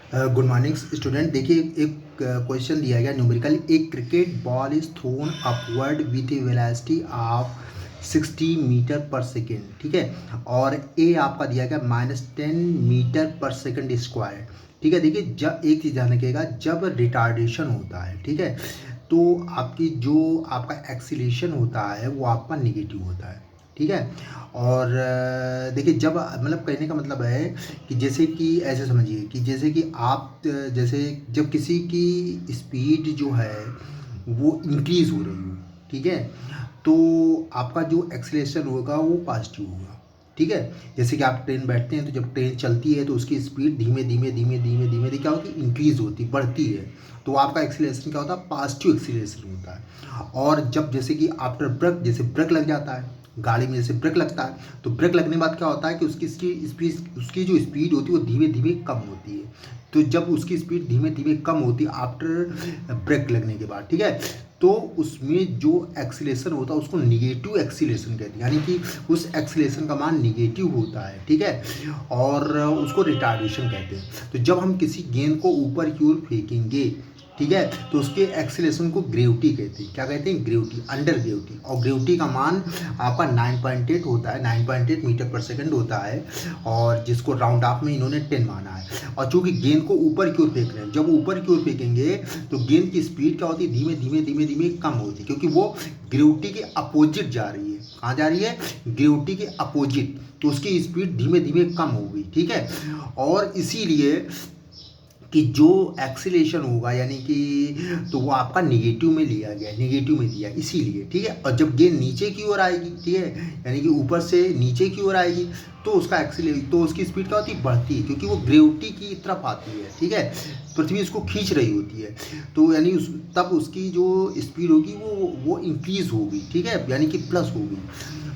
Good morning student. देखिए एक question दिया गया न्यूमेरिकल, एक cricket ball is thrown upward with a velocity of 60 metre per second, ठीक है। और ए आपका दिया गया -10 मीटर पर सेकेंड स्क्वायर, ठीक है। देखिए जब एक चीज़ ध्यान रखिएगा, जब रिटार्डेशन होता है, ठीक है, तो आपकी जो आपका एक्सीलेशन होता है वो आपका निगेटिव होता है, ठीक है। और देखिए जब मतलब कहने का मतलब है कि जैसे कि ऐसे समझिए कि जैसे कि आप जैसे जब किसी की स्पीड जो है वो इंक्रीज़ हो रही हो, ठीक है, तो आपका जो एक्सीलरेशन होगा वो पॉजिटिव होगा, ठीक है। जैसे कि आप ट्रेन बैठते हैं तो जब ट्रेन चलती है तो उसकी स्पीड धीमे धीमे धीमे धीमे धीमे क्या होती है, इंक्रीज़ होती बढ़ती है, तो आपका एक्सीलरेशन क्या होता है, पॉजिटिव एक्सीलरेशन होता है। और जब जैसे कि आफ्टर ब्रेक, जैसे ब्रेक लग जाता है गाड़ी में, जैसे ब्रेक लगता है तो ब्रेक लगने के बाद क्या होता है कि उसकी जो स्पीड होती है वो धीमे धीमे कम होती है। तो जब उसकी स्पीड धीमे धीमे कम होती है आफ्टर ब्रेक लगने के बाद, ठीक है, तो उसमें जो एक्सीलेशन होता है उसको निगेटिव एक्सीलेशन कहते हैं, यानी कि उस एक्सीलेशन का मान निगेटिव होता है, ठीक है। और उसको रिटार्डेशन कहते हैं। तो जब हम किसी गेंद को ऊपर की ओर फेंकेंगे, ठीक है, तो उसके एक्सीलेशन को ग्रेविटी कहते हैं। क्या कहते हैं, ग्रेविटी, अंडर ग्रेविटी। और ग्रेविटी का मान आपका 9.8 होता है, 9.8 मीटर पर सेकंड होता है, और जिसको राउंड ऑफ में इन्होंने 10 माना है। और चूंकि गेंद को ऊपर की ओर फेंक रहे हैं, जब ऊपर की ओर फेंकेंगे तो गेंद की स्पीड क्या होती है, धीमे धीमे धीमे धीमे कम होती है, क्योंकि वो ग्रेविटी के अपोजिट जा रही है। कहाँ जा रही है, ग्रेविटी के अपोजिट, तो उसकी स्पीड धीमे धीमे कम हो गई, ठीक है। और इसीलिए कि जो एक्सीलेशन होगा यानी कि तो वो आपका निगेटिव में लिया गया, निगेटिव में दिया इसीलिए, ठीक है। और जब गेंद नीचे की ओर आएगी, ठीक है, यानी कि ऊपर से नीचे की ओर आएगी तो उसका तो उसकी स्पीड क्या होती है, बढ़ती है, क्योंकि वो ग्रेविटी की तरफ आती है, ठीक है। पृथ्वी उसको खींच रही होती है, तो यानी तब उसकी जो स्पीड होगी वो इंक्रीज होगी, ठीक है, यानी कि प्लस होगी।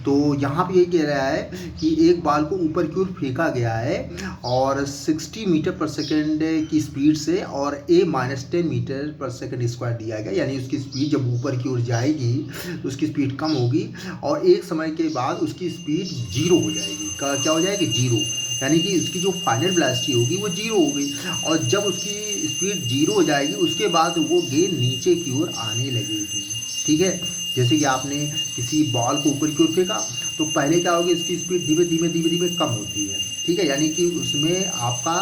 तो यहाँ पे ये कह रहा है कि एक बाल को ऊपर की ओर फेंका गया है और 60 मीटर पर सेकंड की स्पीड से, और ए -10 मीटर पर सेकंड स्क्वायर दिया गया, यानी उसकी स्पीड जब ऊपर की ओर जाएगी तो उसकी स्पीड कम होगी, और एक समय के बाद उसकी स्पीड जीरो हो जाएगी। क्या हो जाएगी, जीरो, यानी कि उसकी जो फाइनल वेलोसिटी होगी वो जीरो हो गई। और जब उसकी स्पीड जीरो हो जाएगी उसके बाद वो गेंद नीचे की ओर आने लगेगी, ठीक है। जैसे कि आपने किसी बॉल को ऊपर की ओर फेंका तो पहले क्या होगी, इसकी स्पीड धीमे धीमे धीमे धीमे कम होती है, ठीक है, यानी कि उसमें आपका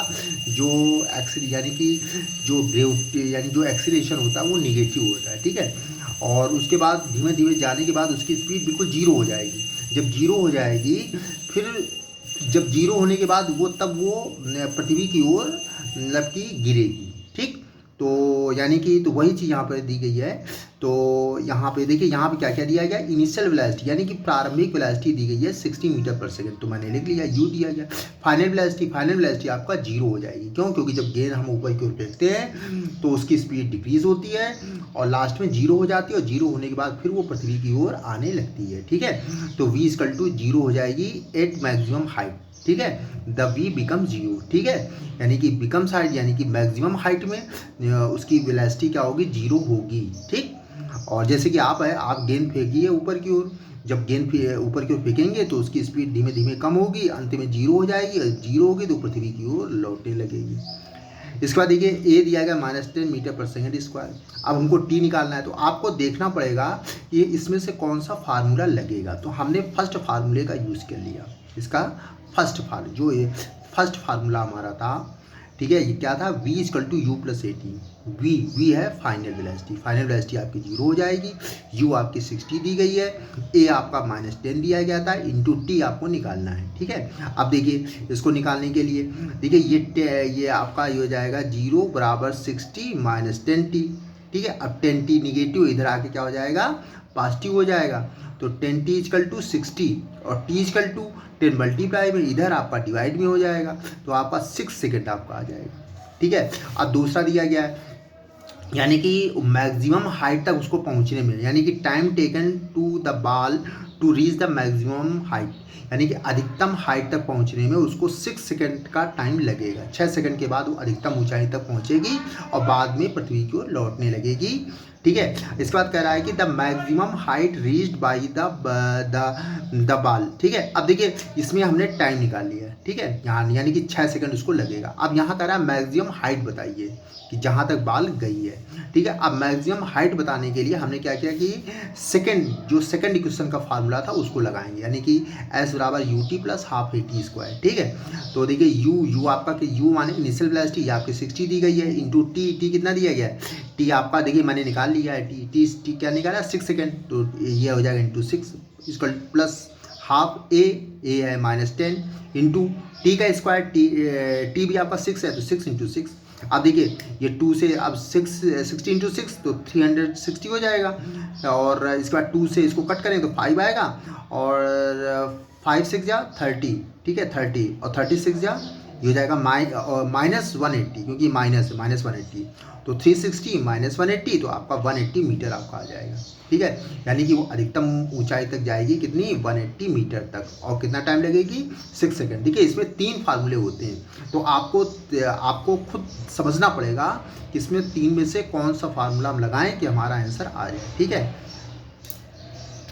जो यानी कि जो ग्रेविटी यानी जो एक्सीलरेशन होता है वो निगेटिव होता है, ठीक है। और उसके बाद धीमे धीमे जाने के बाद उसकी स्पीड बिल्कुल जीरो हो जाएगी। जब जीरो हो जाएगी, फिर जब जीरो होने के बाद वो तब वो पृथ्वी की ओर मतलब कि गिरेगी, ठीक। तो यानी कि तो वही चीज़ यहाँ पर दी गई है। तो यहाँ पे देखिए, यहाँ पे क्या क्या दिया गया, इनिशियल वेलोसिटी यानी कि प्रारंभिक वेलोसिटी दी गई है 60 मीटर पर सेकंड, तो मैंने लिख लिया, यू दिया गया। फाइनल वेलोसिटी आपका जीरो हो जाएगी, क्यों, क्योंकि जब गेंद हम ऊपर की ओर फेंकते हैं तो उसकी स्पीड डिक्रीज होती है और लास्ट में जीरो हो जाती है, और जीरो होने के बाद फिर वो पृथ्वी की ओर आने लगती है, ठीक है। तो v जीरो हो जाएगी एट मैक्सिमम हाइट, ठीक है, द v बिकम जीरो, ठीक है, यानी कि बिकम्स हाइट यानी कि मैक्सिमम हाइट में उसकी वेलोसिटी क्या होगी, जीरो होगी, ठीक। और जैसे कि आप है, आप गेंद फेंकिए ऊपर की ओर, जब गेंद ऊपर की ओर फेंकेंगे तो उसकी स्पीड धीमे धीमे कम होगी, अंत में जीरो हो जाएगी, और जीरो होगी तो पृथ्वी की ओर लौटने लगेगी। इसके बाद देखिए ए दिया गया -10 मीटर पर सेकंड स्क्वायर। अब हमको टी निकालना है, तो आपको देखना पड़ेगा कि इसमें से कौन सा फार्मूला लगेगा। तो हमने फर्स्ट फार्मूले का यूज़ कर लिया, इसका फर्स्ट फार्मूला हमारा था, ठीक है। ये क्या था, v=u+at। वी है फाइनल वेलोसिटी आपकी जीरो हो जाएगी, u आपकी 60 दी गई है, a आपका -10 दिया गया था, इंटू टी आपको निकालना है, ठीक है। अब देखिए इसको निकालने के लिए देखिए ये आपका ये हो जाएगा 0 बराबर 60 -10t, ठीक है। अब 10t निगेटिव इधर आके क्या हो जाएगा, पॉजिटिव हो जाएगा, तो 10t=60 और t=10 मल्टीप्लाई में इधर आपका डिवाइड में हो जाएगा, तो आपका 6 सेकेंड आपका आ जाएगा, ठीक है। अब दूसरा दिया गया है, यानी कि मैक्सिमम हाइट तक उसको पहुंचने में, यानी कि time taken to the ball to reach the maximum height, यानी कि अधिकतम हाइट तक पहुंचने में उसको 6 सेकंड का टाइम लगेगा। 6 सेकंड के बाद वो अधिकतम ऊंचाई तक पहुंचेगी और बाद में पृथ्वी की ओर लौटने लगेगी, ठीक है। इसके बाद कह रहा है कि the maximum height reached by the बाल, ठीक है। अब देखिए इसमें हमने टाइम निकाल लिया है, ठीक है, यहाँ यानी कि 6 सेकंड उसको लगेगा। अब यहाँ कह रहा है मैक्सिमम हाइट बताइए कि जहाँ तक बाल गई है, ठीक है। अब मैक्सिमम हाइट बताने के लिए हमने क्या किया कि सेकंड इक्वेशन का फार्मूला था उसको लगाएंगे, यानी कि एस बराबर U T plus half A T square, ठीक है। तो देखिए यू आपका कि यू माने इनिशियल वेलोसिटी ये आपकी 60 दी गई है, इंटू टी कितना दिया गया है, टी आपका देखिए मैंने निकाल लिया है, टी क्या निकाला 6 सेकेंड, तो ये हो जाएगा इंटू 6 इसका प्लस हाफ ए है -10 इंटू टी का स्क्वायर, टी भी आपका 6 है तो 6 इंटू 6। अब देखिए ये 2 से अब 60 इंटू 6 तो 360 हो जाएगा, और इसके बाद 2 से इसको कट करें तो 5 आएगा, और 5 6 जा 30, ठीक है 30, और 36 जा ये हो जाएगा -180, क्योंकि माइनस है -180, तो 360 -180 तो आपका 180 मीटर आपका आ जाएगा, ठीक है। यानी कि वो अधिकतम ऊंचाई तक जाएगी कितनी 180 मीटर तक, और कितना टाइम लगेगी 6 सेकंड। देखिए इसमें 3 फार्मूले होते हैं, तो आपको खुद समझना पड़ेगा कि इसमें 3 में से कौन सा फार्मूला हम लगाएं कि हमारा आंसर आ जाए, ठीक है।